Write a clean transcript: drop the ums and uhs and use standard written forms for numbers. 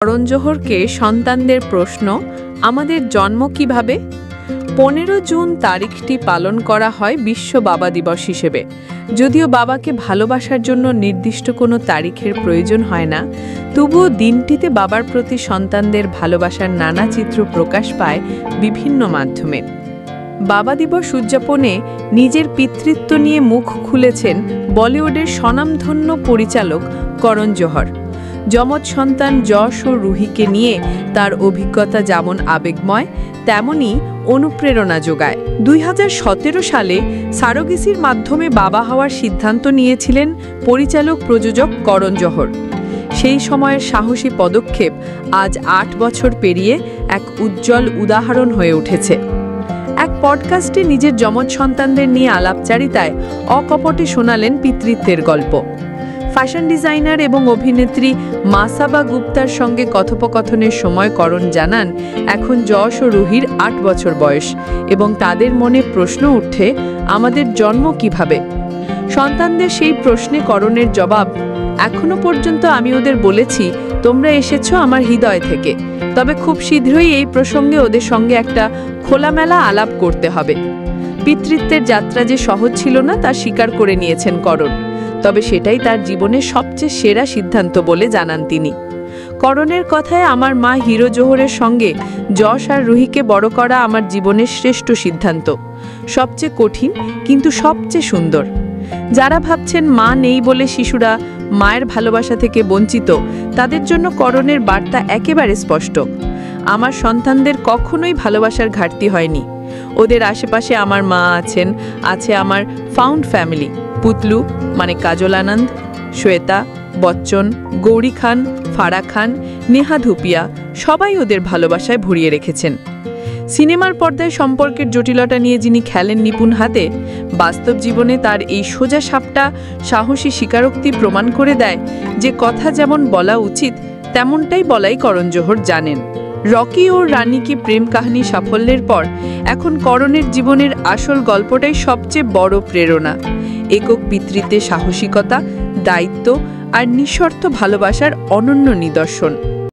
করণ জোহরকে সন্তানদের প্রশ্ন, আমাদের জন্ম কিভাবে? 15 জুন তারিখটি পালন করা হয় বিশ্ব বাবা দিবস হিসেবে। যদিও বাবাকে ভালোবাসার জন্য নির্দিষ্ট কোনো তারিখের প্রয়োজন হয় না, তবুও দিনটিতে বাবার প্রতি সন্তানদের ভালোবাসার নানা চিত্র প্রকাশ পায় বিভিন্ন মাধ্যমে। বাবা দিবস উদযাপনে নিজের পিতৃত্ব নিয়ে মুখ খুলেছেন বলিউডের স্বনামধন্য পরিচালক করণ জোহর। যমজ সন্তান যশ ও রুহিকে নিয়ে তার অভিজ্ঞতা যেমন আবেগময়, তেমনি অনুপ্রেরণা যোগায়। 2017 সালে সারোগেসির মাধ্যমে বাবা হওয়ার সিদ্ধান্ত নিয়েছিলেন পরিচালক প্রযোজক করণ জোহর। সেই সময়ের সাহসী পদক্ষেপ আজ 8 বছর পেরিয়ে এক উজ্জ্বল উদাহরণ হয়ে উঠেছে। এক পডকাস্টে নিজের যমজ সন্তানদের নিয়ে আলাপচারিতায় অকপটে শোনালেন পিতৃত্বের গল্প। ফ্যাশন ডিজাইনার এবং অভিনেত্রী মাসাবা গুপ্তার সঙ্গে কথোপকথনের সময় করণ জানান, এখন যশ ও রুহির 8 বছর বয়স এবং তাদের মনে প্রশ্ন উঠে, আমাদের জন্ম কিভাবে? সন্তানদের সেই প্রশ্নে করণের জবাব, এখনো পর্যন্ত আমি ওদের বলেছি তোমরা এসেছো আমার হৃদয় থেকে, তবে খুব শীঘ্রই এই প্রসঙ্গে ওদের সঙ্গে একটা খোলামেলা আলাপ করতে হবে। পিতৃত্বের যাত্রা যে সহজ ছিল না তা স্বীকার করে নিয়েছেন করণ, তবে সেটাই তার জীবনের সবচেয়ে সেরা সিদ্ধান্ত বলে জানান তিনি। করণের কথায়, আমার মা হিরো জোহরের সঙ্গে যশ আর রুহিকে বড় করা আমার জীবনের শ্রেষ্ঠ সিদ্ধান্ত, সবচেয়ে কঠিন কিন্তু সবচেয়ে সুন্দর। যারা ভাবছেন মা নেই বলে শিশুরা মায়ের ভালোবাসা থেকে বঞ্চিত, তাদের জন্য করণের বার্তা একেবারে স্পষ্ট। আমার সন্তানদের কখনোই ভালোবাসার ঘাটতি হয়নি। ওদের আশেপাশে আমার মা আছেন, আছে আমার ফাউন্ড ফ্যামিলি, পুতলু মানে কাজল আনন্দ, শ্বেতা, বচ্চন, গৌরী খান, ফারা খান, নেহা ধুপিয়া, সবাই ওদের ভালোবাসায় ভরিয়ে রেখেছেন। সিনেমার পর্দায় সম্পর্কের জটিলতা নিয়ে যিনি খেলেন নিপুণ হাতে, বাস্তব জীবনে তার এই সোজা সাপটা সাহসী স্বীকারোক্তি প্রমাণ করে দেয় যে কথা যেমন বলা উচিত তেমনটাই বলাই করণ জোহর জানেন। রকি ও রানিকে প্রেম কাহিনী সাফল্যের পর এখন করণের জীবনের আসল গল্পটাই সবচেয়ে বড় প্রেরণা। একক পিতৃত্বে সাহসিকতা, দায়িত্ব আর নিঃশর্ত ভালোবাসার অনন্য নিদর্শন।